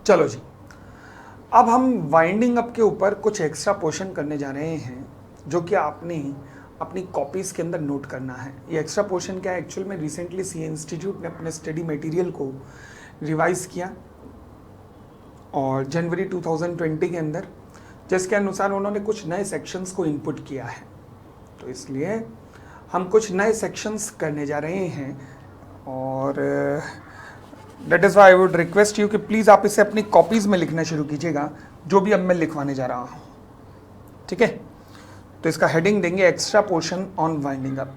चलो जी, अब हम वाइंडिंग अप के ऊपर कुछ एक्स्ट्रा पोर्शन करने जा रहे हैं जो कि आपने अपनी कॉपीज़ के अंदर नोट करना है। ये एक्स्ट्रा पोर्शन क्या है, एक्चुअल में रिसेंटली सी इंस्टीट्यूट ने अपने स्टडी मटेरियल को रिवाइज किया और जनवरी 2020 के अंदर, जिसके अनुसार उन्होंने कुछ नए सेक्शंस को इनपुट किया है। तो इसलिए हम कुछ नए सेक्शंस करने जा रहे हैं और that is why I would request you कि प्लीज़ आप इसे अपनी कॉपीज़ में लिखना शुरू कीजिएगा, जो भी अब मैं लिखवाने जा रहा हूँ। ठीक है, तो इसका हेडिंग देंगे extra portion on winding up.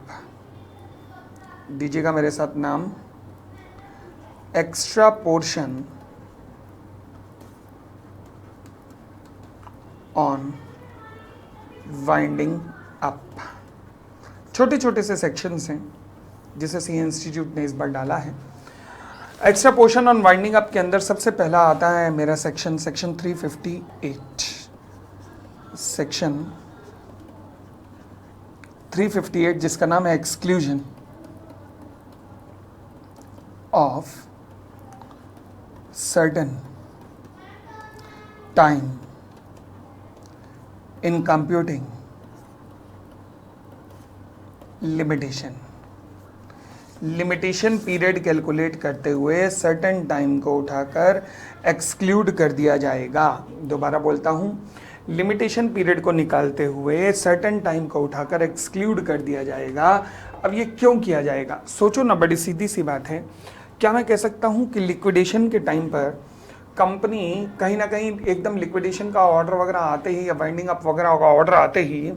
दीजिएगा मेरे साथ नाम, extra portion on winding up. छोटे छोटे से सेक्शंस हैं जिसे सी इंस्टीट्यूट ने इस बार डाला है। Extra portion on winding up के अंदर सबसे पहला आता है मेरा सेक्शन 358। सेक्शन 358 जिसका नाम है exclusion of certain time in computing limitation. Limitation period calculate करते हुए सर्टेन टाइम को उठाकर एक्सक्लूड कर दिया जाएगा। दोबारा बोलता हूँ, लिमिटेशन पीरियड को निकालते हुए सर्टेन टाइम को उठाकर एक्सक्लूड कर दिया जाएगा। अब ये क्यों किया जाएगा, सोचो ना, बड़ी सीधी सी बात है। क्या मैं कह सकता हूँ कि लिक्विडेशन के टाइम पर कंपनी कहीं ना कहीं एकदम लिक्विडेशन का ऑर्डर वगैरह आते ही या वाइंडिंग अप वगैरह का ऑर्डर आते ही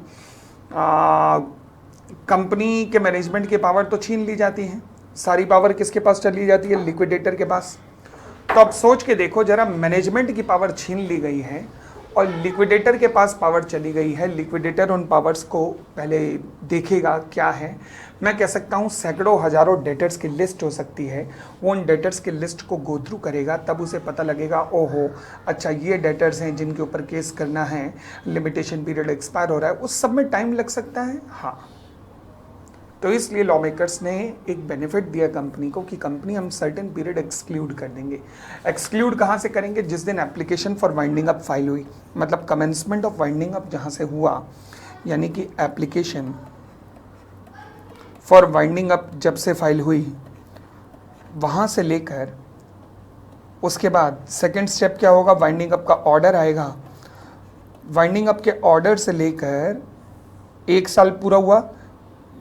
कंपनी के मैनेजमेंट की पावर तो छीन ली जाती है। सारी पावर किसके पास चली जाती है, लिक्विडेटर के पास। तो अब सोच के देखो जरा, मैनेजमेंट की पावर छीन ली गई है और लिक्विडेटर के पास पावर चली गई है। लिक्विडेटर उन पावर्स को पहले देखेगा क्या है। मैं कह सकता हूँ सैकड़ों हजारों डेटर्स की लिस्ट हो सकती है। वो उन डेटर्स की लिस्ट को गो थ्रू करेगा, तब उसे पता लगेगा ओहो अच्छा ये डेटर्स हैं जिनके ऊपर केस करना है, लिमिटेशन पीरियड एक्सपायर हो रहा है। उस सब में टाइम लग सकता है, हाँ। तो इसलिए लॉ मेकर्स ने एक बेनिफिट दिया कंपनी को कि कंपनी हम सर्टेन पीरियड एक्सक्लूड कर देंगे। एक्सक्लूड कहाँ से करेंगे, जिस दिन application for winding up file हुई, मतलब कमेंसमेंट ऑफ वाइंडिंग अप जहाँ से हुआ, यानी कि एप्लीकेशन फॉर वाइंडिंग अप जब से फाइल हुई, वहाँ से लेकर उसके बाद सेकेंड स्टेप क्या होगा, वाइंडिंग अप का ऑर्डर आएगा। वाइंडिंग अप के ऑर्डर से लेकर 1 साल पूरा हुआ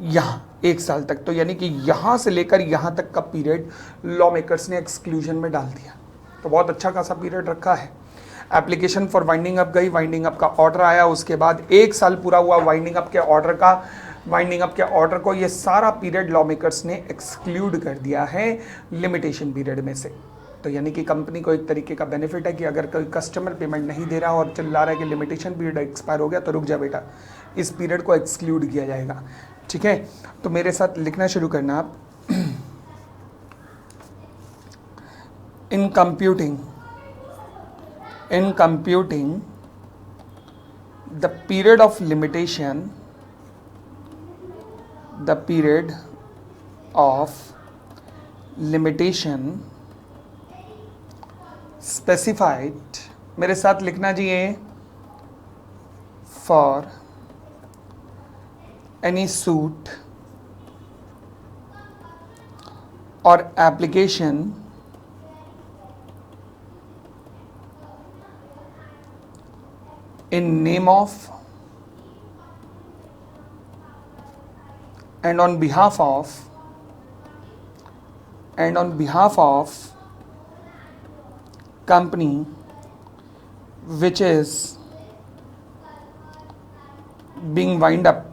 यहाँ 1 साल तक, तो यानी कि यहाँ से लेकर यहाँ तक का पीरियड लॉ मेकर्स ने एक्सक्लूजन में डाल दिया। तो बहुत अच्छा खासा पीरियड रखा है। एप्लीकेशन फॉर वाइंडिंग अप गई, वाइंडिंग अप का ऑर्डर आया, उसके बाद 1 साल पूरा हुआ वाइंडिंग अप के ऑर्डर का। वाइंडिंग अप के ऑर्डर को ये सारा पीरियड लॉ मेकर्स ने एक्सक्लूड कर दिया है लिमिटेशन पीरियड में से। तो यानी कि कंपनी को एक तरीके का बेनिफिट है कि अगर कोई कस्टमर पेमेंट नहीं दे रहा और चिल्ला रहा है कि लिमिटेशन पीरियड एक्सपायर हो गया, तो रुक जा बेटा, इस पीरियड को एक्सक्लूड किया जाएगा। ठीक है, तो मेरे साथ लिखना शुरू करना आप। In computing the period of limitation, the period of limitation specified, मेरे साथ लिखना जी ये, for any suit or application in name of and on behalf of company which is being wound up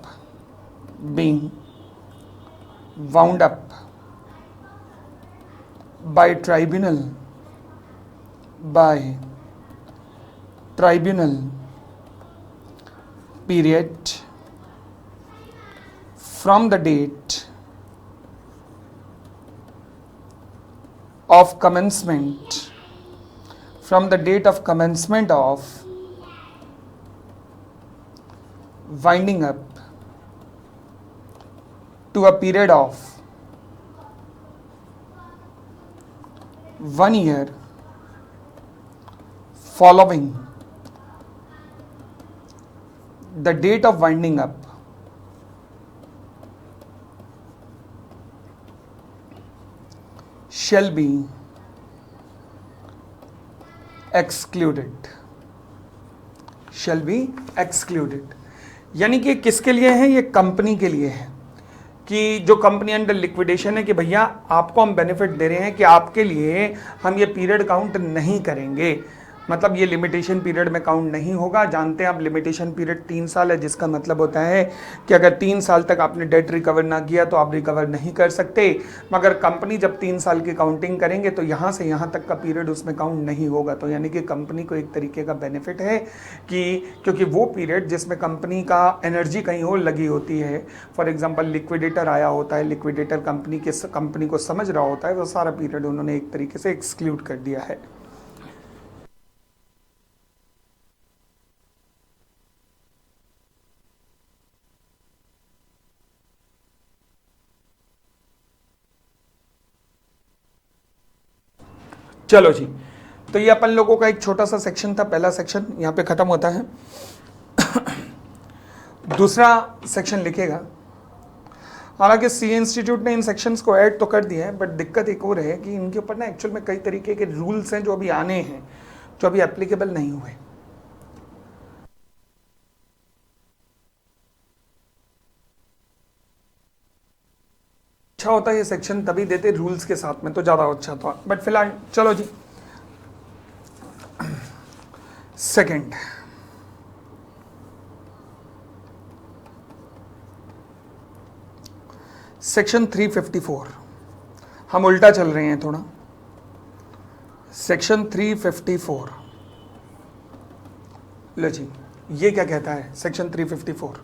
by tribunal period from the date of commencement of winding up to a period of 1 year following the date of winding up shall be excluded, shall be excluded। यानी कि किसके लिए है? ये company के लिए है कि जो कंपनी अंडर लिक्विडेशन है कि भैया आपको हम बेनिफिट दे रहे हैं कि आपके लिए हम ये पीरियड काउंट नहीं करेंगे, मतलब ये लिमिटेशन पीरियड में काउंट नहीं होगा। जानते हैं आप लिमिटेशन पीरियड 3 साल है, जिसका मतलब होता है कि अगर 3 साल तक आपने डेट रिकवर ना किया तो आप रिकवर नहीं कर सकते। मगर कंपनी जब 3 साल की काउंटिंग करेंगे तो यहाँ से यहाँ तक का पीरियड उसमें काउंट नहीं होगा। तो यानी कि कंपनी को एक तरीके का बेनिफिट है कि क्योंकि वो पीरियड जिसमें कंपनी का एनर्जी कहीं और लगी होती है, फॉर एग्जाम्पल लिक्विडेटर आया होता है, लिक्विडेटर कंपनी को समझ रहा होता है, वो सारा पीरियड उन्होंने एक तरीके से एक्सक्लूड कर दिया है। चलो जी, तो ये अपन लोगों का एक छोटा सा सेक्शन था, पहला सेक्शन यहाँ पे खत्म होता है। दूसरा सेक्शन लिखेगा, हालांकि सी इंस्टीट्यूट ने इन सेक्शंस को ऐड तो कर दिया है, बट दिक्कत एक और है कि इनके ऊपर ना एक्चुअल में कई तरीके के रूल्स हैं जो अभी आने हैं, जो अभी एप्लीकेबल नहीं हुए। अच्छा होता है ये सेक्शन तभी देते रूल्स के साथ में तो ज़्यादा अच्छा था, बट फिलहाल चलो जी। सेकंड, सेक्शन 354, हम उल्टा चल रहे हैं थोड़ा। सेक्शन 354, लो जी, ये क्या कहता है सेक्शन 354?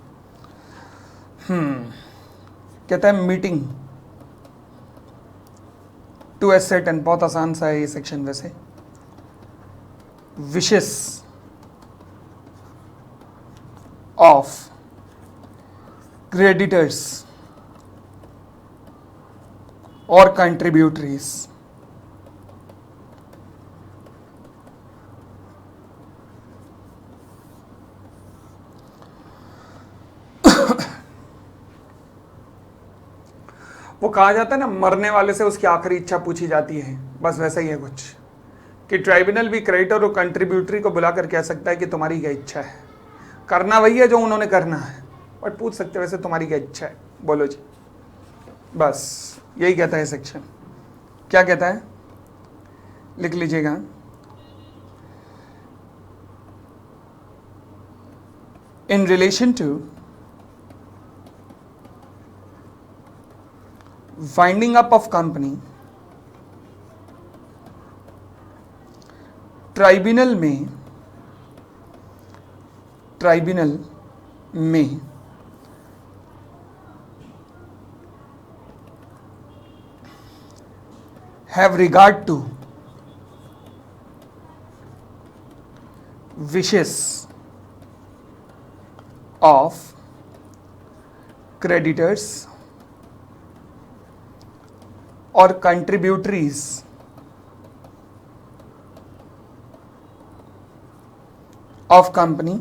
कहता है मीटिंग टू एसेट, बहुत आसान सा है ये सेक्शन वैसे। विशेस ऑफ क्रेडिटर्स और कंट्रीब्यूटरीज वो कहा जाता है ना, मरने वाले से उसकी आखिरी इच्छा पूछी जाती है, बस वैसा ही है कुछ कि ट्राइब्यूनल भी क्रेडिटर और कंट्रीब्यूटरी को बुलाकर कह सकता है कि तुम्हारी क्या इच्छा है, करना वही है जो उन्होंने करना है, बट पूछ सकते वैसे तुम्हारी क्या इच्छा है, बोलो जी। बस यही कहता है सेक्शन। क्या कहता है, लिख लीजिएगा, in relation two winding up of company, tribunal में have regard to wishes of creditors or contributories of company,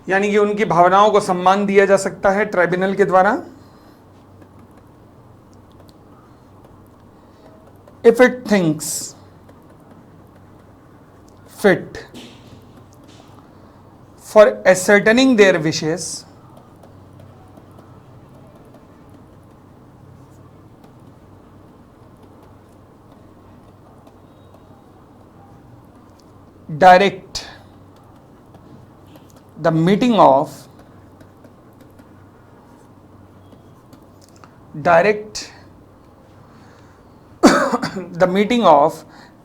यानी कि उनकी भावनाओं को सम्मान दिया जा सकता है ट्राइब्यूनल के द्वारा if it thinks fit for ascertaining their wishes direct the meeting of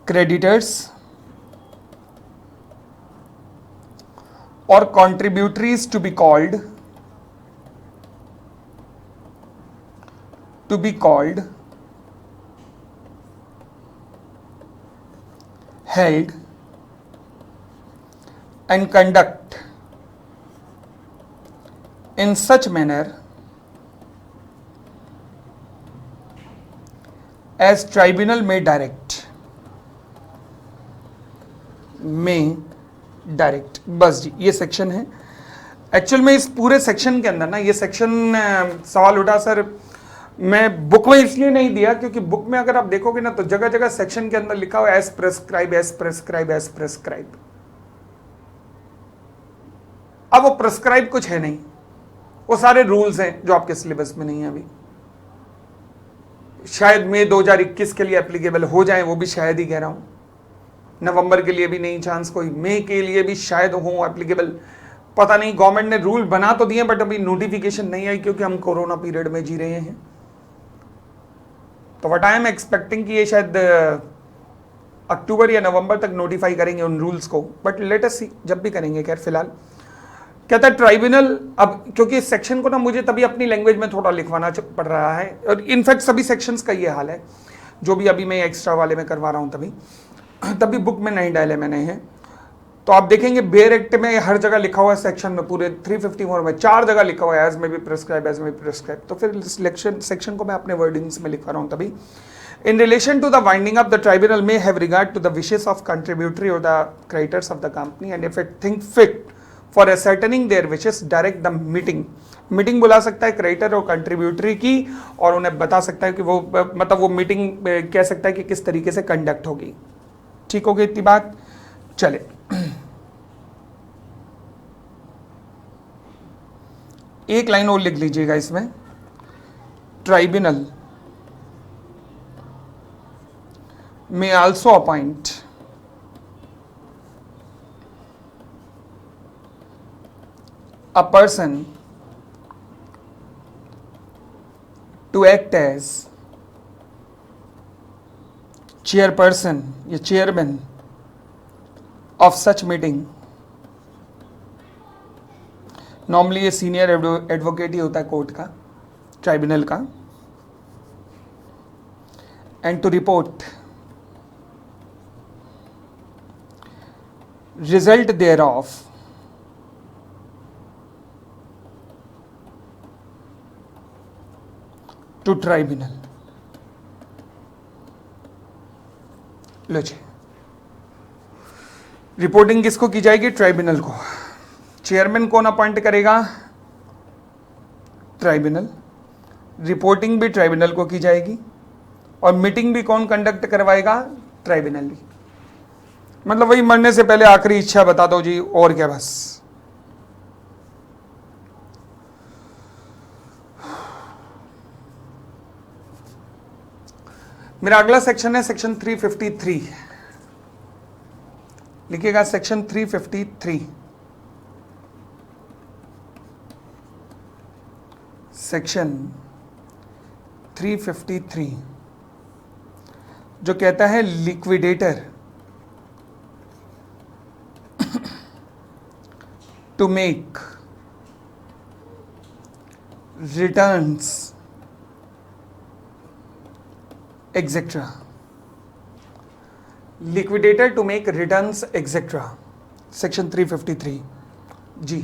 creditors or contributories to be called held and conduct in such manner as tribunal may direct। में डायरेक्ट। बस जी, ये सेक्शन है। Actual में इस पूरे section के अंदर ना, ये सेक्शन सवाल उठा सर मैं बुक में इसलिए नहीं दिया क्योंकि बुक में अगर आप देखोगे ना तो जगह जगह सेक्शन के अंदर लिखा हुआ as prescribe, as prescribe, as prescribe. अब वो प्रेस्क्राइब कुछ है नहीं, वो सारे रूल्स हैं जो आपके सिलेबस में नहीं है अभी। शायद मई 2021 के लिए एप्लीकेबल हो जाए, वो भी शायद ही कह रहा हूं। नवंबर के लिए भी नहीं चांस कोई, मई के लिए भी शायद हो एप्लीकेबल, पता नहीं। गवर्नमेंट ने रूल बना तो दिए बट अभी नोटिफिकेशन नहीं आई क्योंकि हम कोरोना पीरियड में जी रहे हैं। तो व्हाट आई एम एक्सपेक्टिंग कि ये शायद अक्टूबर या नवंबर तक नोटिफाई करेंगे उन रूल्स को, बट लेट अस सी, जब भी करेंगे। खैर फिलहाल कहता है ट्राइब्यूनल, अब क्योंकि इस सेक्शन को ना मुझे तभी अपनी लैंग्वेज में थोड़ा लिखवाना पड़ रहा है, और इनफैक्ट सभी सेक्शंस का ये हाल है, जो भी अभी मैं एक्स्ट्रा वाले में करवा रहा हूँ तभी बुक में नहीं डाले मैंने हैं। तो आप देखेंगे बेयर एक्ट में हर जगह लिखा हुआ है सेक्शन में, पूरे 354 में 4 जगह लिखा हुआ है एज में भी प्रिस्क्राइब, एज में भी प्रिस्क्राइब। तो फिर सिलेक्शन सेक्शन को मैं अपने वर्डिंग्स में लिखवा रहा हूँ तभी। In relation to the winding up, the tribunal may have regard to the wishes of contributory or the creditors of the company, and if it think fit for ascertaining their wishes, direct the meeting बुला सकता है creditor और contributory की, और उन्हें बता सकता है कि वो मतलब वो मीटिंग कह सकता है कि किस तरीके से कंडक्ट होगी। ठीक हो गई इतनी बात। चले एक लाइन और लिख लीजिएगा इसमें, tribunal may also appoint a person to act as chairperson या chairman of such meeting। Normally ये सीनियर एडवोकेट ही होता है कोर्ट का, ट्राइब्यूनल का। And to report result thereof to tribunal। लो जी, रिपोर्टिंग किसको की जाएगी? ट्राइब्यूनल को। चेयरमैन कौन अपॉइंट करेगा? ट्राइब्यूनल। रिपोर्टिंग भी ट्राइब्यूनल को की जाएगी, और मीटिंग भी कौन कंडक्ट करवाएगा? ट्राइब्यूनल भी। मतलब वही मरने से पहले आखिरी इच्छा बता दो जी, और क्या बस। मेरा अगला सेक्शन है सेक्शन 353। लिखिएगा सेक्शन 353। सेक्शन 353 जो कहता है liquidator to make returns etc. Liquidator to make returns etc. Section 353 जी।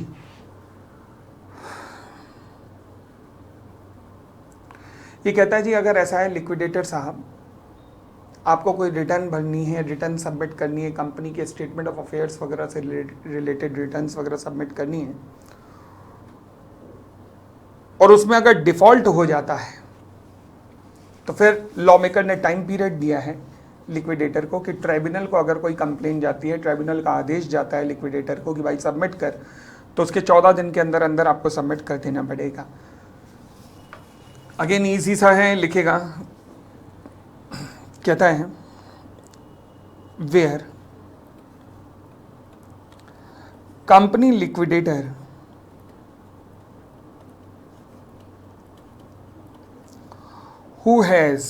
ये कहता है जी अगर ऐसा है लिक्विडेटर साहब, आपको कोई रिटर्न भरनी है, रिटर्न सबमिट करनी है, कंपनी के स्टेटमेंट ऑफ अफेयर्स वगैरह से रिलेटेड रिटर्न्स वगैरह सबमिट करनी है, और उसमें अगर डिफॉल्ट हो जाता है तो फिर लॉ मेकर ने टाइम पीरियड दिया है लिक्विडेटर को कि ट्राइब्यूनल को अगर कोई कंप्लेन जाती है, ट्राइब्यूनल का आदेश जाता है लिक्विडेटर को कि भाई सबमिट कर, तो उसके 14 दिन के अंदर अंदर आपको सबमिट कर देना पड़ेगा। अगेन ईजी सा है, लिखेगा। कहता है where company liquidator who has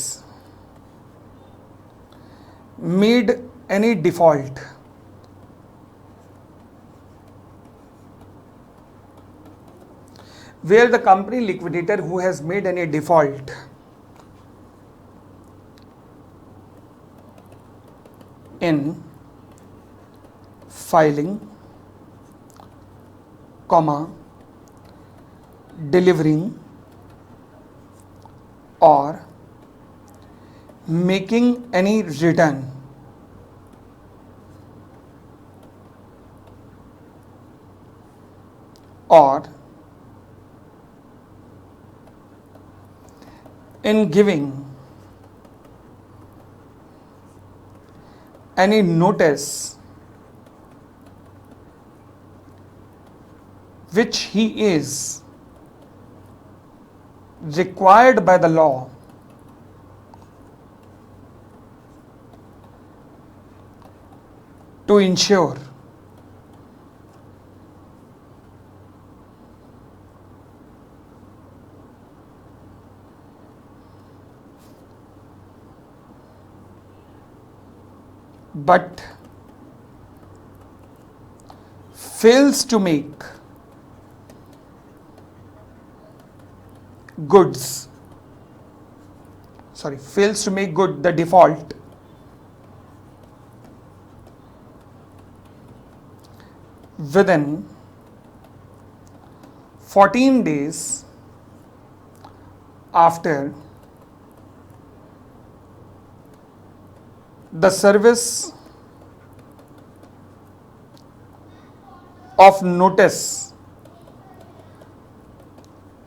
made any default where the company liquidator who has made any default in filing, comma, delivering or making any return or in giving any notice which he is required by the law to ensure but fails to make good the default within 14 days after the service of notice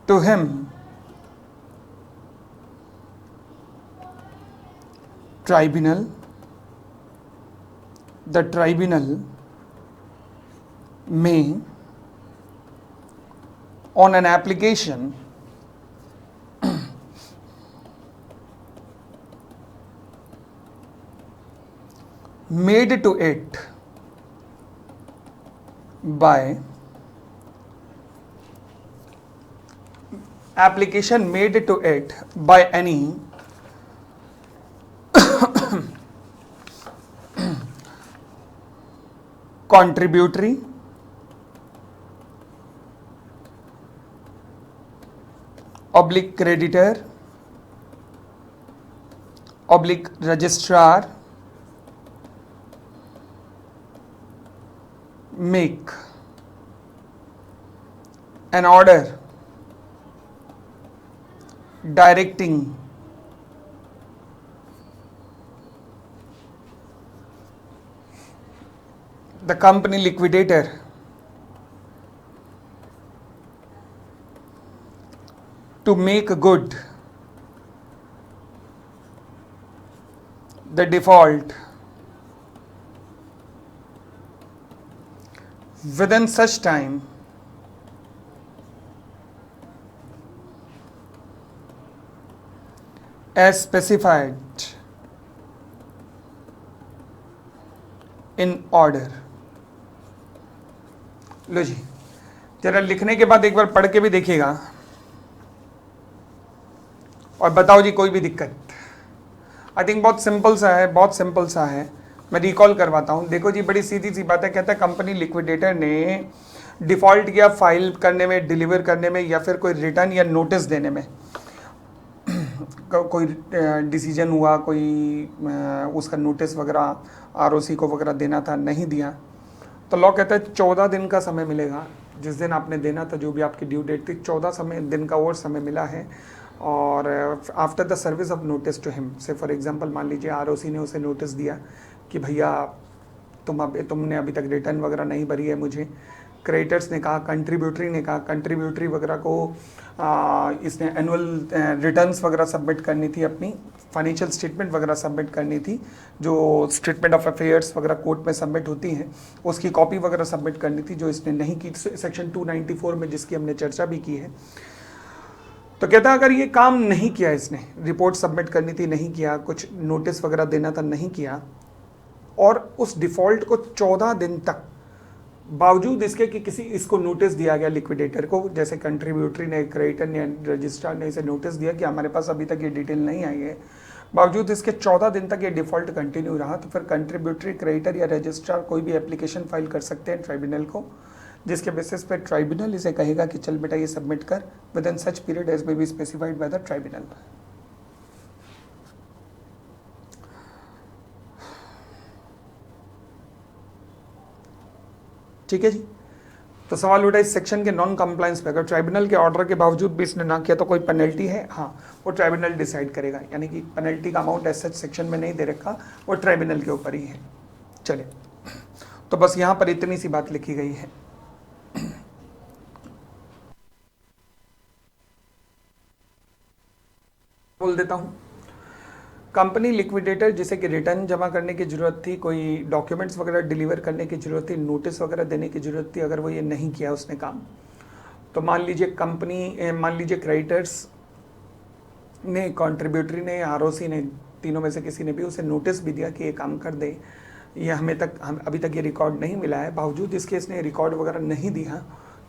to him, the tribunal may, on an application made to it by any contributory, creditor, registrar, make an order directing the company liquidator to make good the default within such time as specified in order। लो जी, जरा लिखने के बाद एक बार पढ़ के भी देखिएगा और बताओ जी कोई भी दिक्कत। आई थिंक बहुत सिंपल सा है, मैं रिकॉल करवाता हूँ। देखो जी, बड़ी सीधी सी बात है। कहता है कंपनी लिक्विडेटर ने डिफ़ॉल्ट किया फाइल करने में, डिलीवर करने में, या फिर कोई रिटर्न या नोटिस देने में, कोई डिसीजन हुआ, कोई उसका नोटिस वगैरह आरओसी को वगैरह देना था, नहीं दिया, तो लॉ कहता है 14 दिन का समय मिलेगा। जिस दिन आपने देना था, जो भी आपकी ड्यू डेट थी, 14 दिन का और समय मिला है। और after the service of notice to him, say for example मान लीजिए आरओसी ने उसे नोटिस दिया कि भैया तुमने अभी तक रिटर्न वगैरह नहीं भरी है मुझे। क्रेडिटर्स ने कहा, कंट्रीब्यूटरी ने कहा, कंट्रीब्यूटरी वगैरह को इसने एनुअल रिटर्न्स वगैरह सबमिट करनी थी, अपनी फाइनेंशियल स्टेटमेंट वगैरह सबमिट करनी थी, जो स्टेटमेंट ऑफ अफेयर्स वगैरह कोर्ट में सबमिट होती हैं, उसकी कॉपी वगैरह सबमिट करनी थी, जो इसने नहीं की, सेक्शन 294 में, जिसकी हमने चर्चा भी की है। तो कहता है अगर ये काम नहीं किया, इसने रिपोर्ट सबमिट करनी थी, नहीं किया, कुछ नोटिस वगैरह देना था, नहीं किया, और उस डिफ़ॉल्ट को 14 दिन तक, बावजूद इसके कि किसी इसको नोटिस दिया गया लिक्विडेटर को, जैसे कंट्रीब्यूटरी ने, क्रेडिटर ने, रजिस्ट्रार ने इसे नोटिस दिया कि हमारे पास अभी तक ये डिटेल नहीं आई है, बावजूद इसके 14 दिन तक ये डिफ़ॉल्ट कंटिन्यू रहा, तो फिर कंट्रीब्यूटरी, क्रेडिटर या रजिस्ट्रार कोई भी एप्लीकेशन फाइल कर सकते हैं ट्राइब्यूनल को, जिसके बेसिस पे ट्राइब्यूनल इसे कहेगा कि चल बेटा ये सबमिट कर within such period as may be specified by the tribunal. ठीक है जी। तो सवाल उठा इस सेक्शन के नॉन कंप्लायंस पे, अगर ट्राइब्यूनल के ऑर्डर के बावजूद भी इसने ना किया तो कोई पेनल्टी है? हाँ, वो ट्राइब्यूनल डिसाइड करेगा, यानी कि पेनल्टी का अमाउंट एज सच सेक्शन में नहीं दे रखा, वो ट्राइब्यूनल के ऊपर ही है। चले, तो बस यहाँ पर इतनी सी बात लिखी गई है। बोल देता हूँ। कंपनी लिक्विडेटर, जिसे कि रिटर्न जमा करने की ज़रूरत थी, कोई डॉक्यूमेंट्स वगैरह डिलीवर करने की ज़रूरत थी, नोटिस वगैरह देने की ज़रूरत थी, अगर वो ये नहीं किया उसने काम, तो मान लीजिए क्रेडिटर्स ने, कंट्रीब्यूटरी ने, आरओसी ने, तीनों में से किसी ने भी उसे नोटिस भी दिया कि ये काम कर दे, ये हम अभी तक ये रिकॉर्ड नहीं मिला है, बावजूद इसके इसने रिकॉर्ड वगैरह नहीं दिया,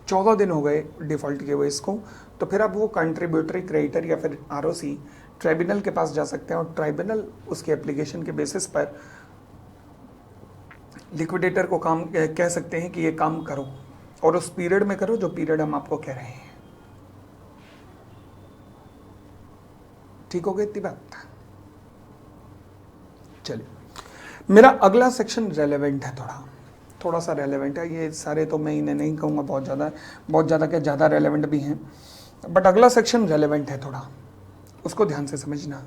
14 दिन हो गए डिफ़ॉल्ट किए हुए इसको, तो फिर अब वो कंट्रीब्यूटरी, क्रेडिटर या फिर आरओसी ट्राइब्यूनल के पास जा सकते हैं और ट्राइब्यूनल उसके एप्लीकेशन के बेसिस पर लिक्विडेटर को काम कह सकते हैं कि ये काम करो, और उस पीरियड में करो जो पीरियड हम आपको कह रहे हैं। ठीक हो गई इतनी बात? चलिए, मेरा अगला सेक्शन रेलेवेंट है, थोड़ा सा रेलेवेंट है। ये सारे तो मैं इन्हें नहीं कहूँगा बहुत ज़्यादा क्या ज़्यादा रेलेवेंट भी हैं, बट अगला सेक्शन रेलेवेंट है थोड़ा, उसको ध्यान से समझना।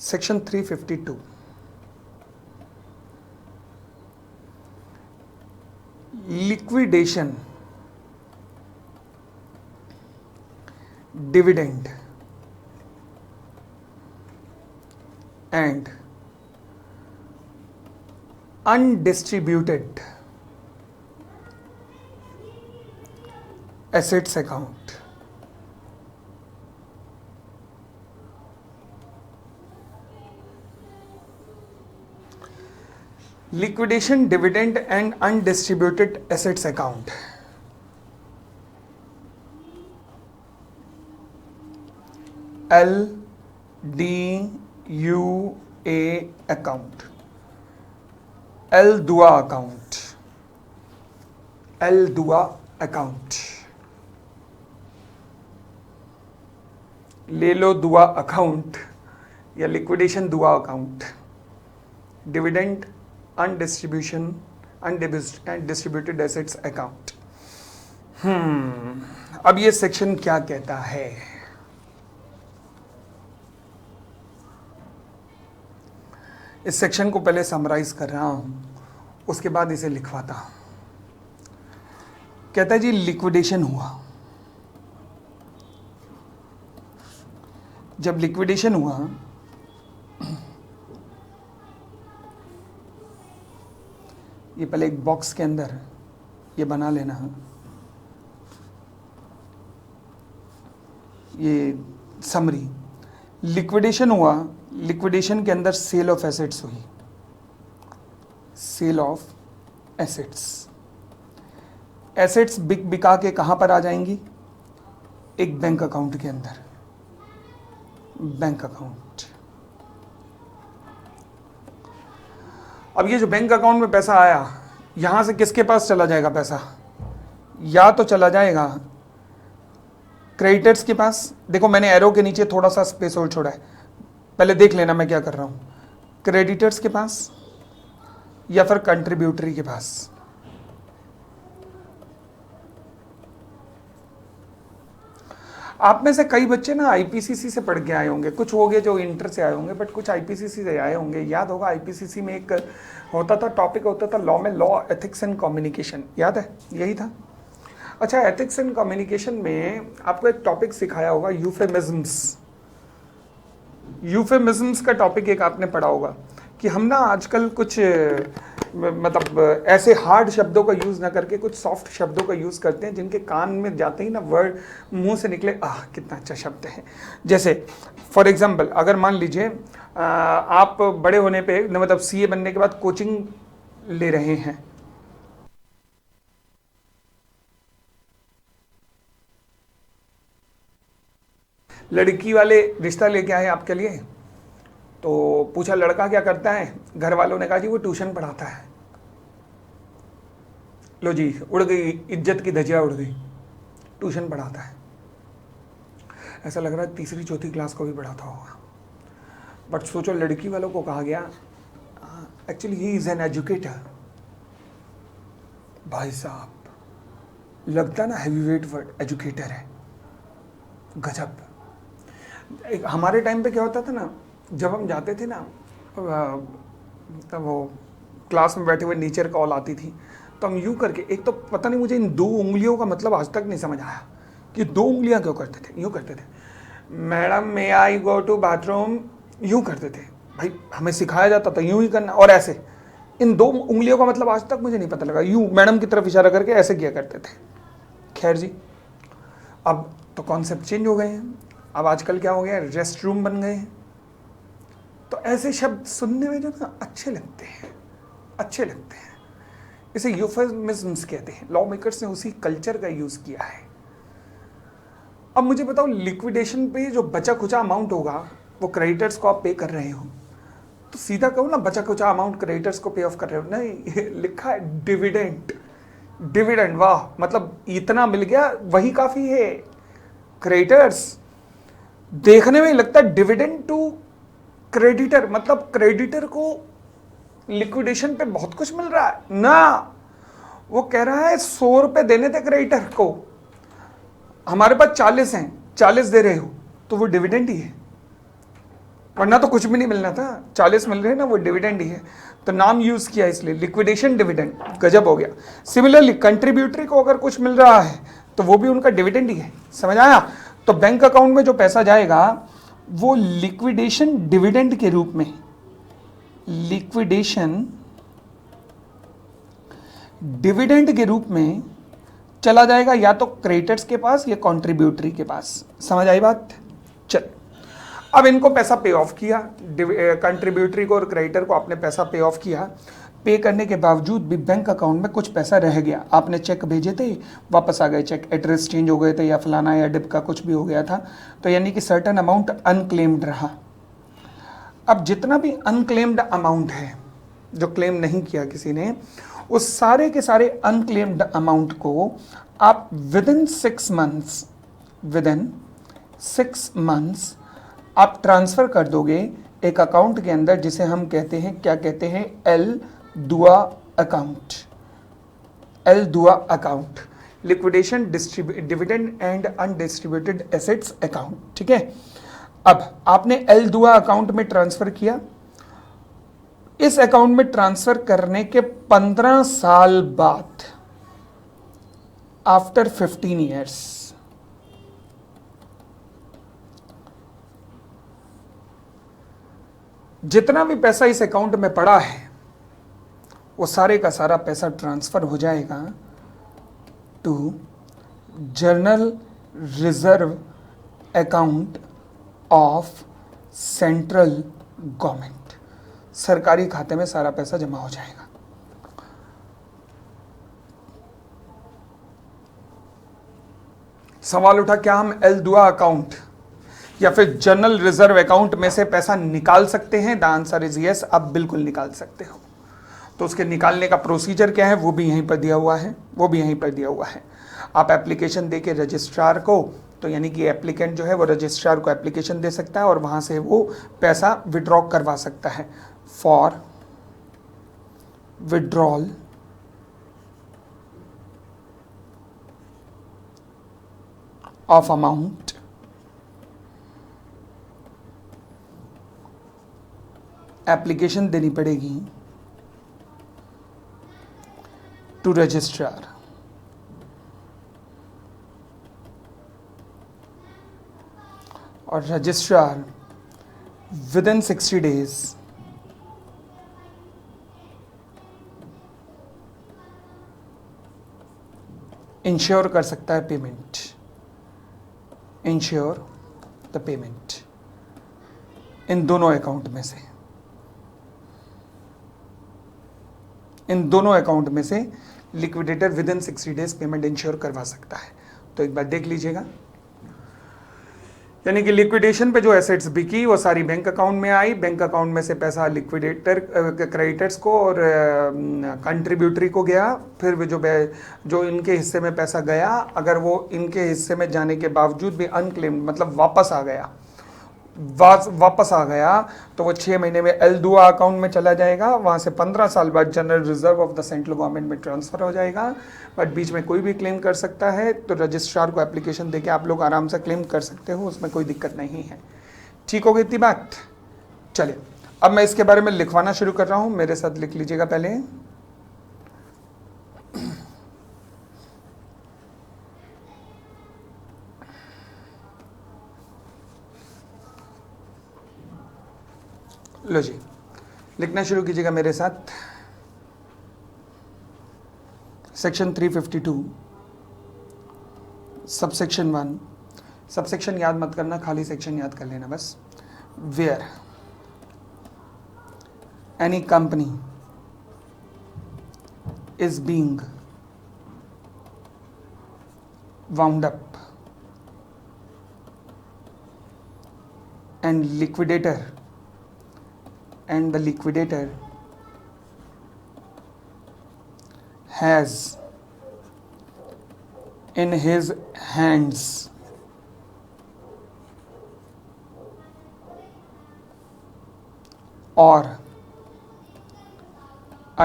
Section 352, liquidation, dividend and undistributed assets account. Liquidation, dividend and undistributed assets account, LDUA account, L दुआ अकाउंट, ले लो दुआ अकाउंट या लिक्विडेशन दुआ account, dividend, undistributed assets account. अब ये सेक्शन क्या कहता है? इस सेक्शन को पहले समराइज कर रहा हूं, उसके बाद इसे लिखवाता हूं। कहता है जी, लिक्विडेशन हुआ। जब लिक्विडेशन हुआ, ये पहले एक बॉक्स के अंदर ये बना लेना, ये समरी। लिक्विडेशन हुआ, लिक्विडेशन के अंदर सेल ऑफ एसेट्स हुई, सेल ऑफ एसेट्स। एसेट्स बिका के कहां पर आ जाएंगी? एक बैंक अकाउंट के अंदर, बैंक अकाउंट। अब ये जो बैंक अकाउंट में पैसा आया, यहां से किसके पास चला जाएगा पैसा? या तो चला जाएगा क्रेडिटर्स के पास। देखो, मैंने एरो के नीचे थोड़ा सा स्पेस और छोड़ा है, पहले देख लेना मैं क्या कर रहा हूं। क्रेडिटर्स के पास या फिर कंट्रीब्यूटरी के पास। आप में से कई बच्चे ना आईपीसीसी से पढ़ के आए होंगे, कुछ हो गए जो इंटर से आए होंगे, बट कुछ आईपीसीसी से आए होंगे। याद होगा, आईपीसीसी में एक होता था, टॉपिक होता था लॉ में, लॉ, एथिक्स एंड कम्युनिकेशन। याद है? यही था। अच्छा, एथिक्स एंड कम्युनिकेशन में आपको एक टॉपिक सिखाया होगा, यूफेमिज्म्स। यूफेमिज्म्स का टॉपिक एक आपने पढ़ा होगा कि हम ना आजकल कुछ मतलब ऐसे हार्ड शब्दों का यूज़ ना करके कुछ सॉफ्ट शब्दों का यूज़ करते हैं, जिनके कान में जाते ही ना वर्ड मुंह से निकले, आह कितना अच्छा शब्द है। जैसे फॉर एग्जांपल, अगर मान लीजिए आप बड़े होने पे, मतलब सीए बनने के बाद कोचिंग ले रहे हैं, लड़की वाले रिश्ता लेके आए आपके लिए, तो पूछा लड़का क्या करता है? घर वालों ने कहा जी वो ट्यूशन पढ़ाता है। लो जी, उड़ गई इज्जत की धजिया, उड़ गई, ट्यूशन पढ़ाता है। ऐसा लग रहा है तीसरी चौथी क्लास को भी पढ़ाता होगा। बट सोचो, लड़की वालों को कहा गया actually he is an educator. भाई साहब, लगता ना हैवीवेट वर्ड, एजुकेटर है, गजब। हमारे टाइम पे क्या होता था ना, जब हम जाते थे ना, तब वो क्लास में बैठे हुए टीचर कॉल आती थी, तो हम यूँ करके, एक तो पता नहीं मुझे इन 2 उंगलियों का मतलब आज तक नहीं समझ आया कि 2 उंगलियां क्यों करते थे, यूँ करते थे। Madam may I go to bathroom, यूं करते थे भाई, हमें सिखाया जाता था यूं ही करना, और ऐसे इन दो उंगलियों का मतलब आज तक मुझे नहीं पता लगा, यूं मैडम की तरफ इशारा करके ऐसे किया करते थे। खैर जी, अब तो कॉन्सेप्ट चेंज हो गए हैं, अब आजकल क्या हो गया, रेस्ट रूम बन गए हैं। तो ऐसे शब्द सुनने में जो ना अच्छे लगते हैं, अच्छे लगते हैं, इसे यूफेमिज्म्स कहते हैं। लॉ मेकर्स ने उसी कल्चर का यूज किया है। अब मुझे बताओ, लिक्विडेशन पे जो बचा खुचा अमाउंट होगा वो क्रेडिटर्स को आप पे कर रहे हो, तो सीधा कहो ना बचा खुचा अमाउंट क्रेडिटर्स को पे ऑफ कर रहे हो। नहीं, लिखा है डिविडेंड। डिविडेंड, वाह, मतलब इतना मिल गया वही काफी है। क्रेडिटर्स देखने में लगता है डिविडेंड टू क्रेडिटर, मतलब क्रेडिटर को लिक्विडेशन पे बहुत कुछ मिल रहा है ना। वो कह रहा है 100 रुपए देने थे क्रेडिटर को, हमारे पास 40 हैं, 40 दे रहे हो, तो वो डिविडेंड ही है, वरना तो कुछ भी नहीं मिलना था। 40 मिल रहे हैं ना, वो डिविडेंड ही है। तो नाम यूज किया इसलिए लिक्विडेशन डिविडेंड, गजब हो गया। सिमिलरली कंट्रीब्यूटरी को अगर कुछ मिल रहा है तो वो भी उनका डिविडेंड ही है। समझ आया? तो बैंक अकाउंट में जो पैसा जाएगा वो लिक्विडेशन डिविडेंड के रूप में, लिक्विडेशन डिविडेंड के रूप में चला जाएगा, या तो क्रेडिटर्स के पास या कंट्रीब्यूटरी के पास। समझ आई बात? चल, अब इनको पैसा पे ऑफ किया, कंट्रीब्यूटरी को और क्रेडिटर को आपने पैसा पे ऑफ किया। पे करने के बावजूद भी बैंक अकाउंट में कुछ पैसा रह गया, आपने चेक भेजे थे, वापस आ गए चेक, एड्रेस चेंज हो गए थे या फलाना या डिप का कुछ भी हो गया था, तो यानी कि सर्टेन अमाउंट अनक्लेम्ड रहा। अब जितना भी अनक्लेम्ड अमाउंट है, जो क्लेम नहीं किया किसी ने, उस सारे के सारे अनक्लेम्ड अमाउंट को आप विदिन 6 मंथ्स आप ट्रांसफर कर दोगे एक अकाउंट के अंदर, जिसे हम कहते हैं, क्या कहते हैं, एल दुआ अकाउंट। एल दुआ account, liquidation dividend and undistributed assets account. ठीक है, अब आपने एल दुआ अकाउंट में ट्रांसफर किया। इस अकाउंट में ट्रांसफर करने के 15 साल बाद, आफ्टर 15 ईयर्स, जितना भी पैसा इस अकाउंट में पड़ा है वो सारे का सारा पैसा ट्रांसफर हो जाएगा to general reserve account of central government. सरकारी खाते में सारा पैसा जमा हो जाएगा। सवाल उठा, क्या हम एल दुआ अकाउंट या फिर जनरल रिजर्व अकाउंट में से पैसा निकाल सकते हैं? द आंसर इज यस, आप बिल्कुल निकाल सकते हो। तो उसके निकालने का प्रोसीजर क्या है वो भी यहीं पर दिया हुआ है, आप एप्लीकेशन दे के रजिस्ट्रार को, तो यानी कि एप्लीकेंट जो है वो रजिस्ट्रार को एप्लीकेशन दे सकता है और वहां से वो पैसा विड्रॉ करवा सकता है। For withdrawal of amount application देनी पड़ेगी टू रजिस्ट्रार, और रजिस्ट्रार विदिन 60 डेज इंश्योर कर सकता है payment, ensure the payment in दोनों अकाउंट में से, इन दोनों अकाउंट में से liquidator within 60 days payment ensure करवा सकता है। तो एक बार देख लीजिएगा, यानी कि लिक्विडेशन पे जो एसेट्स बिकी वो सारी बैंक अकाउंट में आई, बैंक अकाउंट में से पैसा लिक्विडेटर क्रेडिटर्स को और कंट्रीब्यूटरी को गया, फिर जो इनके हिस्से में पैसा गया, अगर वो इनके हिस्से में जाने के बावजूद भी अनक्लेम्ड मतलब वापस आ गया तो वो 6 महीने में एल दुआ अकाउंट में चला जाएगा, वहाँ से 15 साल बाद general reserve of the central government में ट्रांसफर हो जाएगा। बट बीच में कोई भी क्लेम कर सकता है, तो रजिस्ट्रार को एप्लीकेशन देके आप लोग आराम से क्लेम कर सकते हो, उसमें कोई दिक्कत नहीं है। ठीक हो गई इतनी बात? चलिए, अब मैं इसके बारे में लिखवाना शुरू कर रहा हूँ, मेरे साथ लिख लीजिएगा पहले। लो जी, लिखना शुरू कीजिएगा मेरे साथ। सेक्शन 352 सबसेक्शन 1, सबसेक्शन याद मत करना, खाली सेक्शन याद कर लेना बस। Where any company is being wound up and the liquidator has in his hands or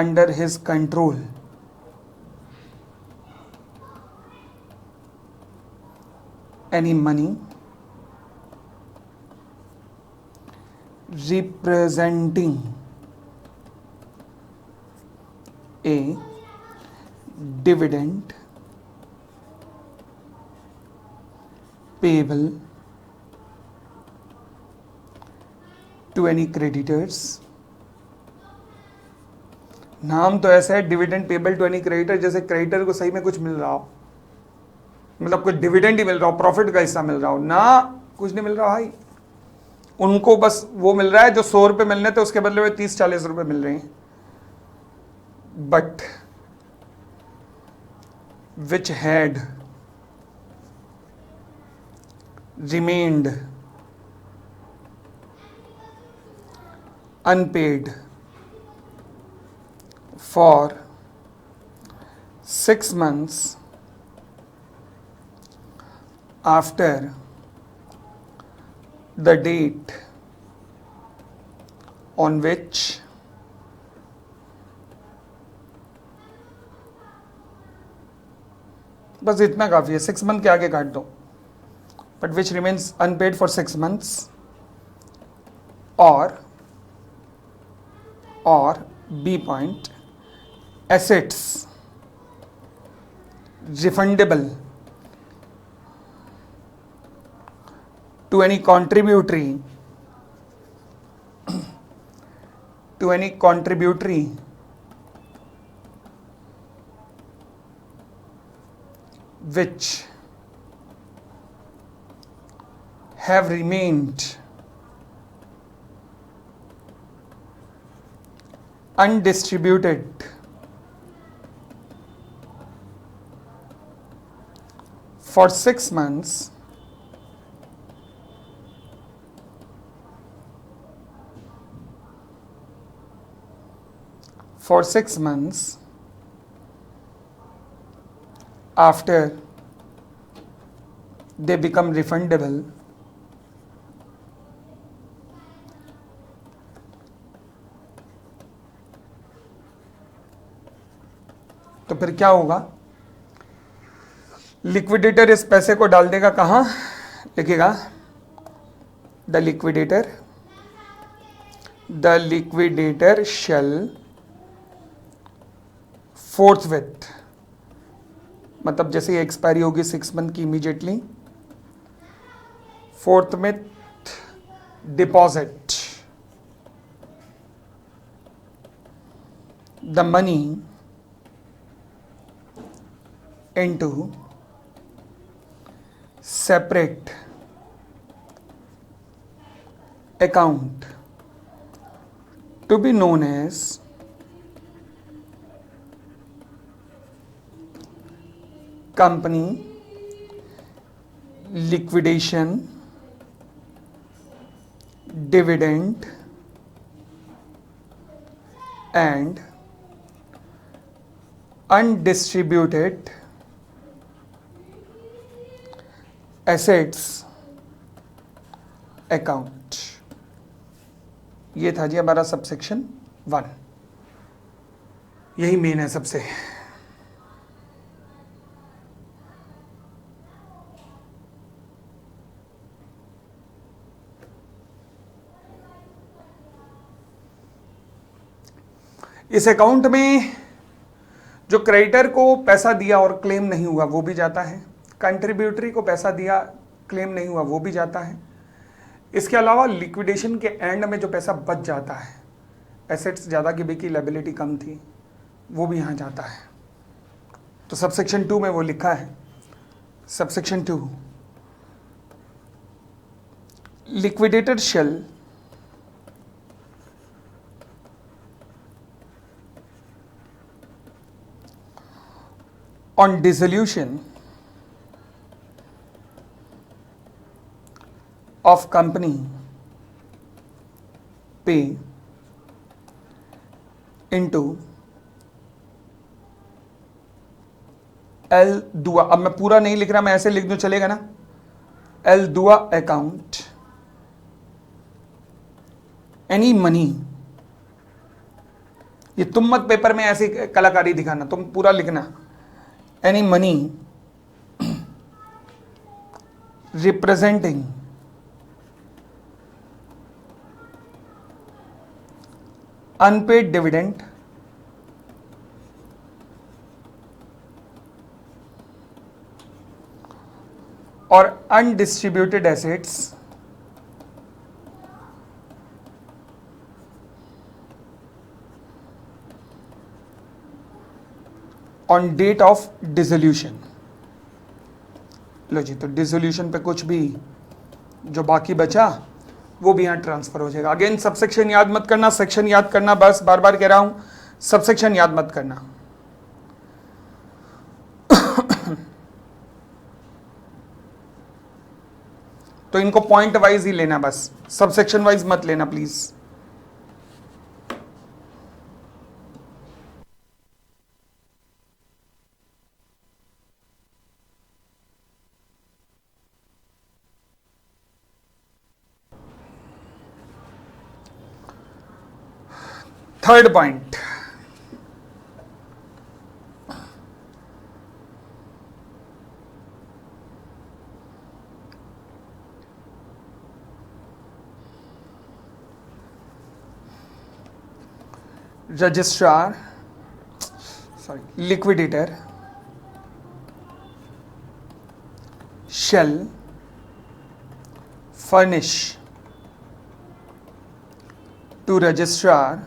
under his control any money representing a dividend payable to any creditors। नाम तो ऐसा है, dividend payable to any creditor, जैसे creditor को सही में कुछ मिल रहा हो, मतलब कोई डिविडेंड ही मिल रहा हो, प्रॉफिट का हिस्सा मिल रहा हो ना, कुछ नहीं मिल रहा भाई। उनको बस वो मिल रहा है जो 100 रुपये मिलने थे, उसके बदले में 30-40 रुपये मिल रहे हैं। But which had remained unpaid for 6 months after the date on which बस इतना काफी है, 6 मंथ के आगे काट दो, but which remains unpaid for 6 months और B point assets refundable to any contributory which have remained undistributed for 6 months after they become refundable तो फिर क्या होगा, लिक्विडेटर इस पैसे को डाल देगा कहां, लिखेगा द लिक्विडेटर शेल फोर्थविथ, मतलब जैसे ये एक्सपायरी होगी 6 मंथ की, immediately फोर्थविथ deposit the money into separate account to be known as company liquidation dividend and undistributed assets account. ये था जी हमारा सबसेक्शन 1, यही मेन है सबसे। इस अकाउंट में जो क्रेडिटर को पैसा दिया और क्लेम नहीं हुआ वो भी जाता है, कंट्रीब्यूटरी को पैसा दिया क्लेम नहीं हुआ वो भी जाता है, इसके अलावा लिक्विडेशन के एंड में जो पैसा बच जाता है, एसेट्स ज़्यादा की बिकी, लायबिलिटी कम थी, वो भी यहाँ जाता है। तो सबसेक्शन 2 में वो लिखा है, subsection 2, liquidator shall on dissolution of company pay into एल दुआ, अब मैं पूरा नहीं लिख रहा, मैं ऐसे लिख दूं चलेगा ना, एल दुआ अकाउंट एनी मनी, ये तुम मत पेपर में ऐसी कलाकारी दिखाना, तुम पूरा लिखना, any money representing unpaid dividend or undistributed assets on date of dissolution. लो जी, तो डिसोल्यूशन पे कुछ भी जो बाकी बचा वो भी यहाँ ट्रांसफर हो जाएगा। अगेन सबसेक्शन याद मत करना, सेक्शन याद करना, बस बार बार कह रहा हूं, सबसेक्शन याद मत करना। तो इनको पॉइंट वाइज ही लेना, बस सबसेक्शन वाइज मत लेना please. Third point, registrar, sorry liquidator shall furnish to registrar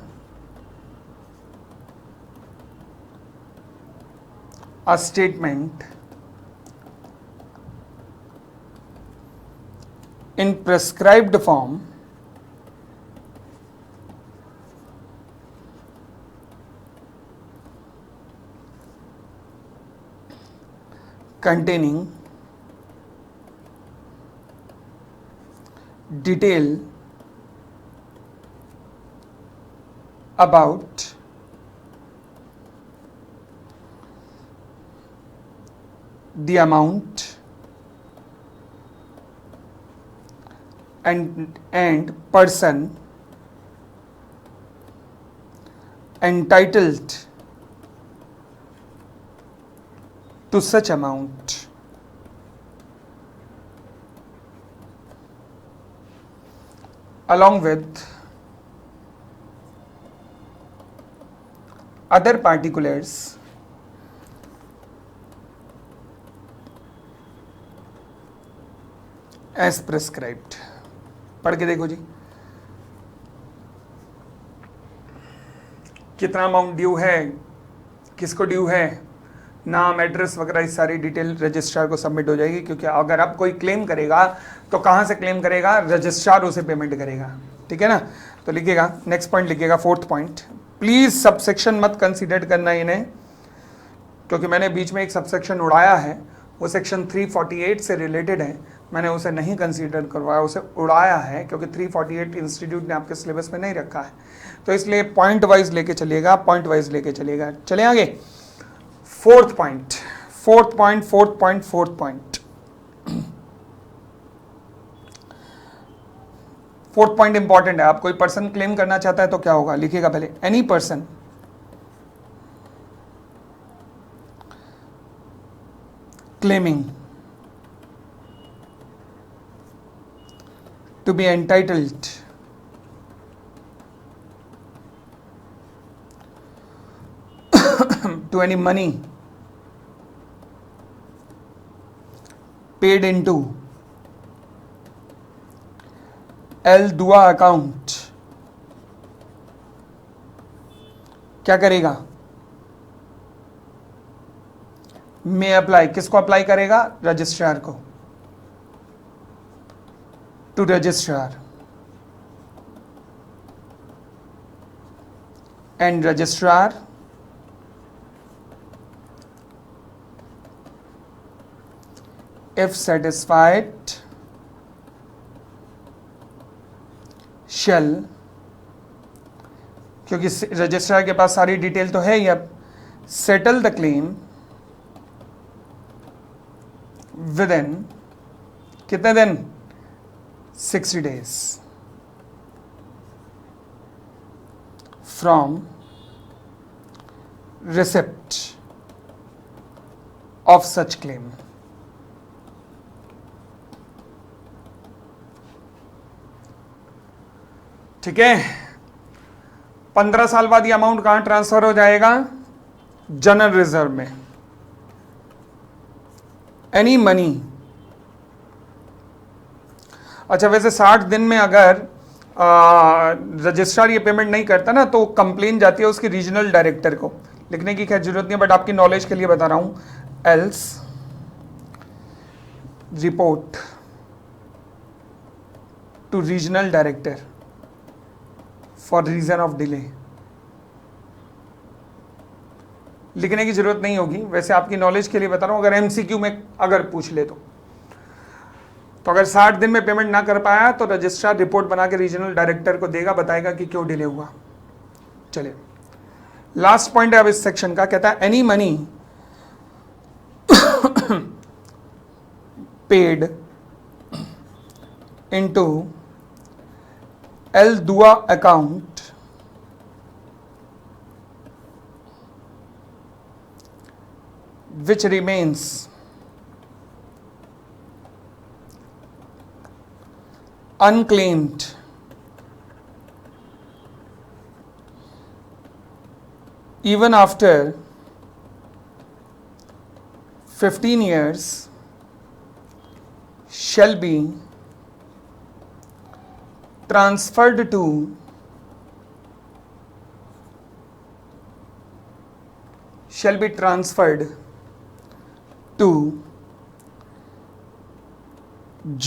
a statement in prescribed form containing detail about the amount and person entitled to such amount, along with other particulars as prescribed। पढ़ के देखो जी, कितना amount due है, किसको due है, नाम, address वगैरह, इस सारी डिटेल रजिस्ट्रार को सबमिट हो जाएगी। क्योंकि अगर अब कोई क्लेम करेगा तो कहाँ से क्लेम करेगा, रजिस्ट्रार उसे पेमेंट करेगा, ठीक है ना। तो लिखिएगा, नेक्स्ट पॉइंट लिखिएगा, फोर्थ पॉइंट। प्लीज सबसेक्शन मत कंसीडर करना इन्हें, क्योंकि मैंने बीच में एक सबसेक्शन उड़ाया है, वो सेक्शन 348 से रिलेटेड है, मैंने उसे नहीं कंसीडर करवाया, उसे उड़ाया है, क्योंकि 348 इंस्टीट्यूट ने आपके सिलेबस में नहीं रखा है। तो इसलिए पॉइंट वाइज लेके चलिएगा, पॉइंट वाइज लेके चलिएगा। चले आगे, fourth point, fourth point, fourth point, fourth point, fourth point important है। आप कोई पर्सन क्लेम करना चाहता है तो क्या होगा, लिखिएगा पहले, any person claiming to be entitled to any money paid into एल दुआ अकाउंट क्या करेगा? मे अप्लाई, किसको अप्लाई करेगा? रजिस्ट्रार को, to registrar, and registrar if satisfied shall, क्योंकि रजिस्ट्रार के पास सारी डिटेल तो है ही, अब settle the claim within कितने दिन? 60 days from receipt of such claim. ठीक है, 15 साल बाद ये अमाउंट कहां ट्रांसफर हो जाएगा? जनरल रिजर्व में। एनी मनी, अच्छा वैसे 60 दिन में अगर रजिस्ट्रार ये पेमेंट नहीं करता ना तो कंप्लेन जाती है उसकी रीजनल डायरेक्टर को, लिखने की खैर जरूरत नहीं है बट आपकी नॉलेज के लिए बता रहा हूं। Else report to regional director for reason of delay, लिखने की जरूरत नहीं होगी, वैसे आपकी नॉलेज के लिए बता रहा हूं। अगर एमसीक्यू में अगर पूछ ले तो अगर 60 दिन में पेमेंट ना कर पाया तो रजिस्ट्रार रिपोर्ट बना के रीजनल डायरेक्टर को देगा, बताएगा कि क्यों डिले हुआ। चलिए लास्ट पॉइंट है अब इस सेक्शन का, कहता है any money paid into L दुआ account which remains unclaimed even after 15 years shall be transferred to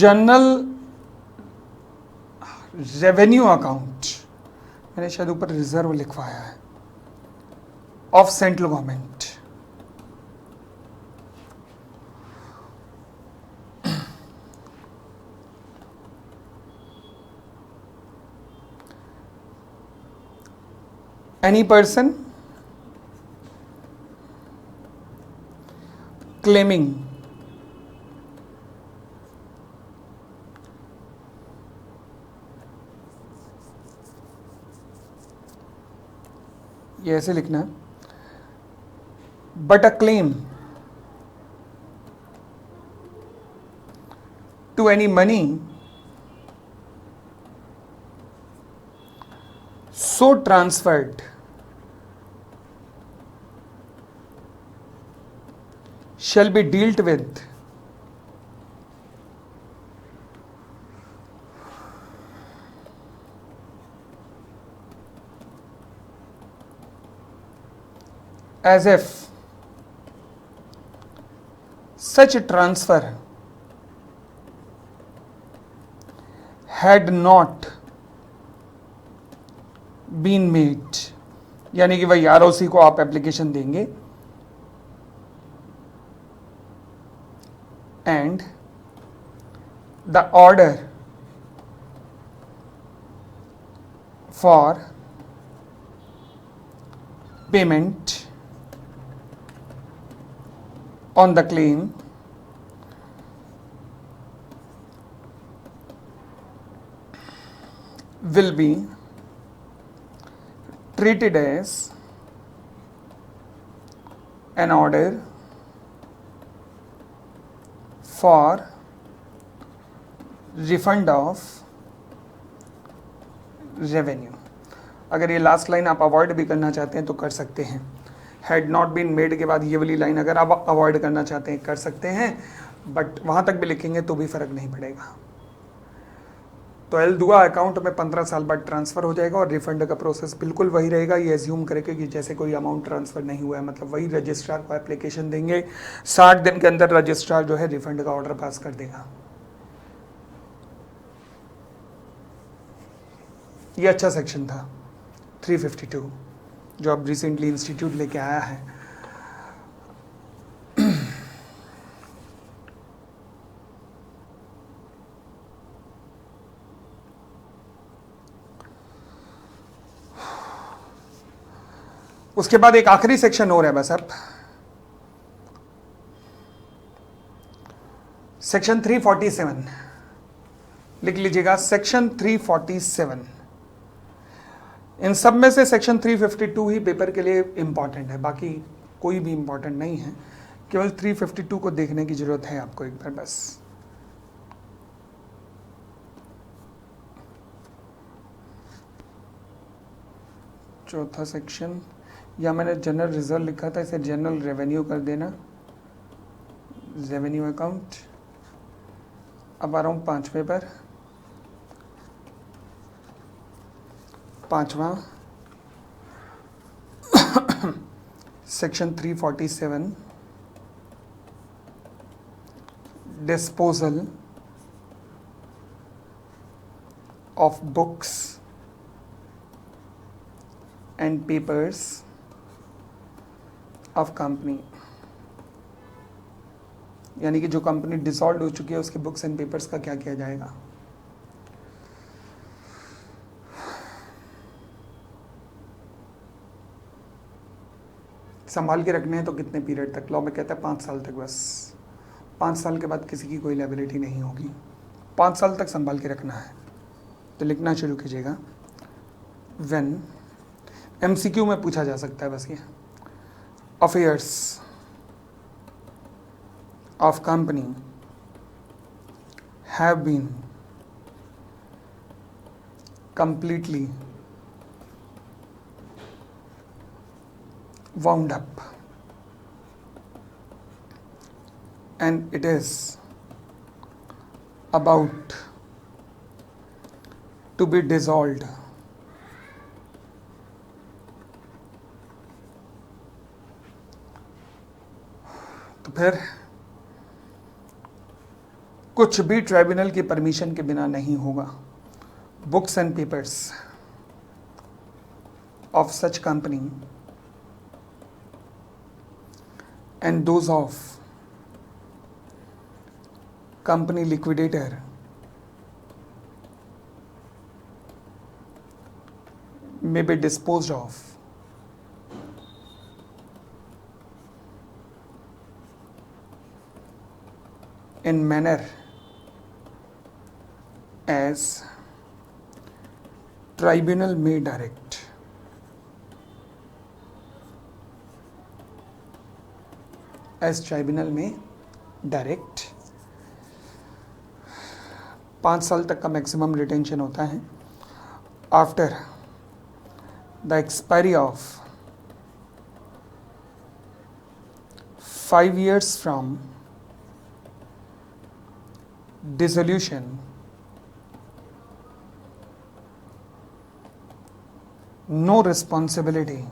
general revenue account, मैंने शायद ऊपर रिजर्व लिखवाया है, of central government. Any person claiming ये ऐसे लिखना, but a claim to any money so transferred shall be dealt with as if such transfer had not been made, यानी कि वही आरओसी को आप एप्लीकेशन देंगे and the order for payment on the claim will be treated as an order for refund of revenue। अगर ये last line आप avoid भी करना चाहते हैं तो कर सकते हैं। हैड नॉट बीन मेड के बाद ये वाली लाइन अगर आप अवॉइड करना चाहते हैं कर सकते हैं, बट वहाँ तक भी लिखेंगे तो भी फ़र्क नहीं पड़ेगा। तो एल दुआ अकाउंट में 15 साल बाद ट्रांसफ़र हो जाएगा और रिफंड का प्रोसेस बिल्कुल वही रहेगा। ये एज्यूम करेगा कि जैसे कोई अमाउंट ट्रांसफ़र नहीं हुआ है, मतलब वही रजिस्ट्रार को एप्लीकेशन देंगे, 60 दिन के अंदर रजिस्ट्रार जो है रिफंड का ऑर्डर पास कर देगा। ये अच्छा सेक्शन था 352 जो अब रिसेंटली इंस्टीट्यूट लेके आया है। उसके बाद एक आखिरी सेक्शन और है बस अब, सेक्शन 347 लिख लीजिएगा। सेक्शन 347, इन सब में से सेक्शन 352 ही पेपर के लिए इंपॉर्टेंट है, बाकी कोई भी इंपॉर्टेंट नहीं है, केवल 352 को देखने की जरूरत है आपको एक बार बस। चौथा सेक्शन, या मैंने जनरल रिजर्व लिखा था, इसे जनरल रेवेन्यू कर देना, रेवेन्यू अकाउंट। अब आ रहा हूँ 5वें पर, 5वां section 347 disposal of books and papers of company, यानी कि जो कंपनी डिसॉल्व हो चुकी है उसके बुक्स एंड पेपर्स का क्या किया जाएगा। संभाल के रखने हैं तो कितने पीरियड तक? लॉ में कहता है 5 साल तक बस। 5 साल के बाद किसी की कोई लायबिलिटी नहीं होगी, 5 साल तक संभाल के रखना है। तो लिखना शुरू कीजिएगा। व्हेन, एमसीक्यू में पूछा जा सकता है बस ये, affairs of company have been completely wound up and it is about to be dissolved तो फिर कुछ भी ट्राइब्यूनल की परमिशन के बिना नहीं होगा। Books and papers of such company and those of company liquidator may be disposed of in manner as tribunal may direct. As tribunal may direct. 5 साल तक का मैक्सिमम रिटेंशन होता है। After the expiry of 5 years from dissolution, no responsibility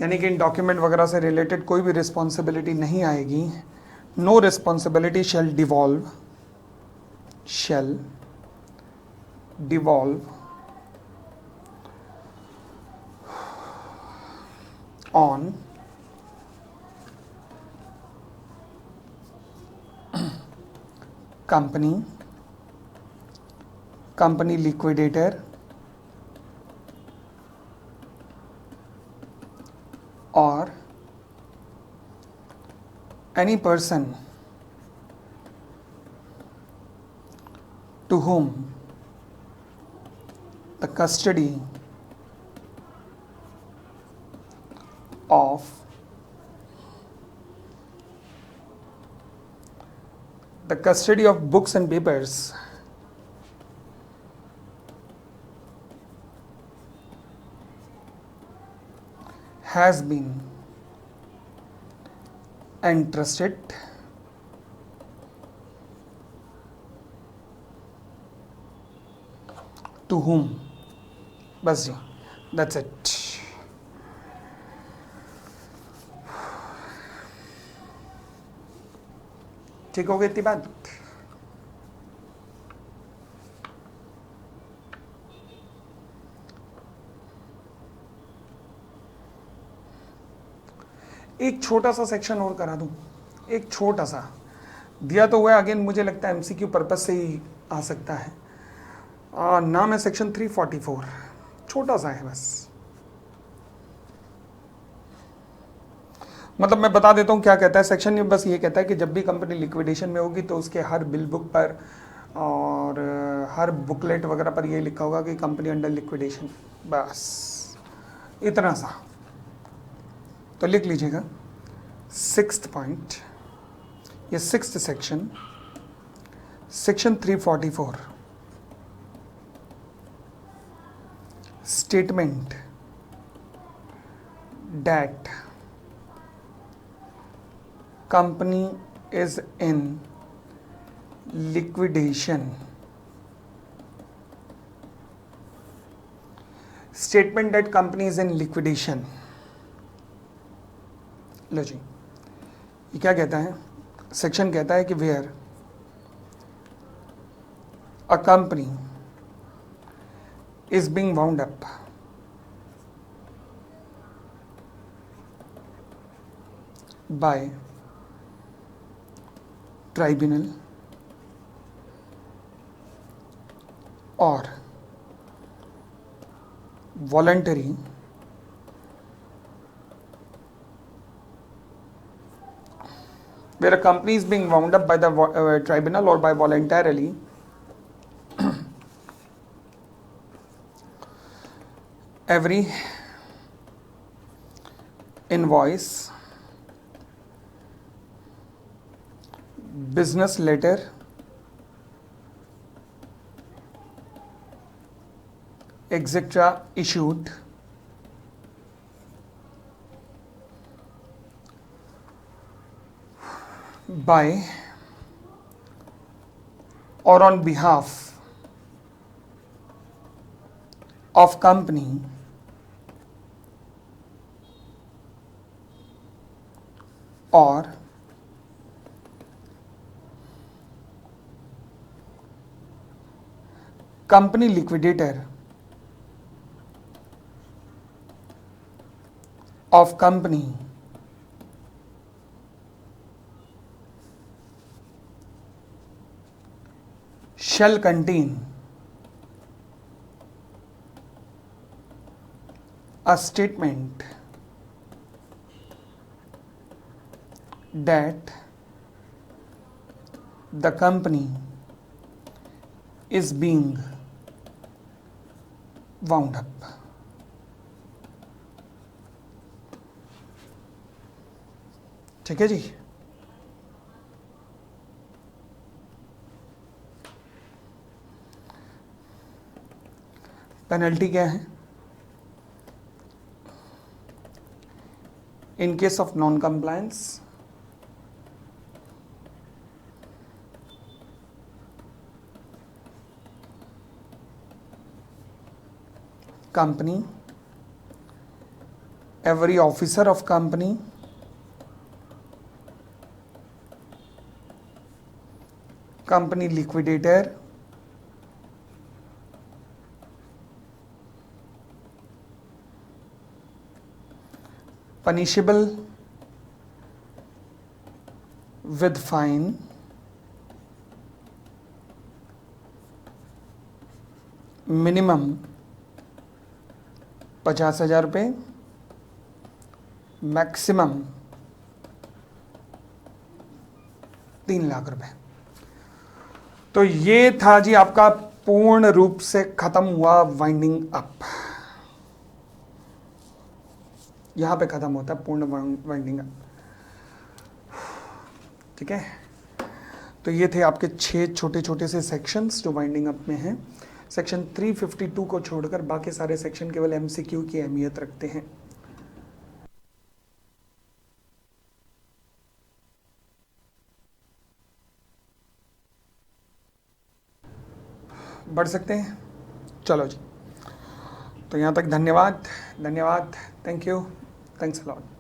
यानी कि इन document वगैरह से related कोई भी रिस्पॉन्सिबिलिटी नहीं आएगी। No responsibility shall devolve on company liquidator or any person to whom the custody of books and papers has been entrusted to whom. बस जी, that's it. ठीक हो गई इतनी बात? एक छोटा सा सेक्शन और करा दूं, एक छोटा सा दिया तो हुआ, अगेन मुझे लगता है एमसीक्यू पर्पस से ही आ सकता है। नाम है सेक्शन 344, छोटा सा है बस। मतलब मैं बता देता हूँ क्या कहता है सेक्शन, में बस ये कहता है कि जब भी कंपनी लिक्विडेशन में होगी तो उसके हर बिल बुक पर और हर बुकलेट वगैरह पर ये लिखा होगा कि कंपनी अंडर लिक्विडेशन, बस इतना सा। तो लिख लीजिएगा 6th पॉइंट, ये 6th section, section 344, statement that company is in liquidation, statement that company is in liquidation। लो जी, ये क्या कहता है? सेक्शन कहता है कि where a company is being wound up by tribunal और voluntary where a company is being wound up by the tribunal or by voluntarily every invoice, business letter, etc. issued by or on behalf of company or company liquidator of company shall contain a statement that the company is being wound up। ठीक है जी। Penalty क्या है? In case of non compliance company, every officer of company, company liquidator, punishable with fine minimum 50,000 रुपये, maximum 3 lakh रुपए। तो ये था जी आपका पूर्ण रूप से खत्म हुआ वाइंडिंग अप। यहां पे खत्म होता है पूर्ण वाइंडिंग अप। ठीक है, तो ये थे आपके 6 छोटे छोटे से सेक्शंस जो वाइंडिंग अप में हैं। सेक्शन 352 को छोड़कर बाकी सारे सेक्शन केवल एमसीक्यू की अहमियत रखते हैं। बढ़ सकते हैं। चलो जी, तो यहाँ तक धन्यवाद, धन्यवाद, thank you, thanks a lot.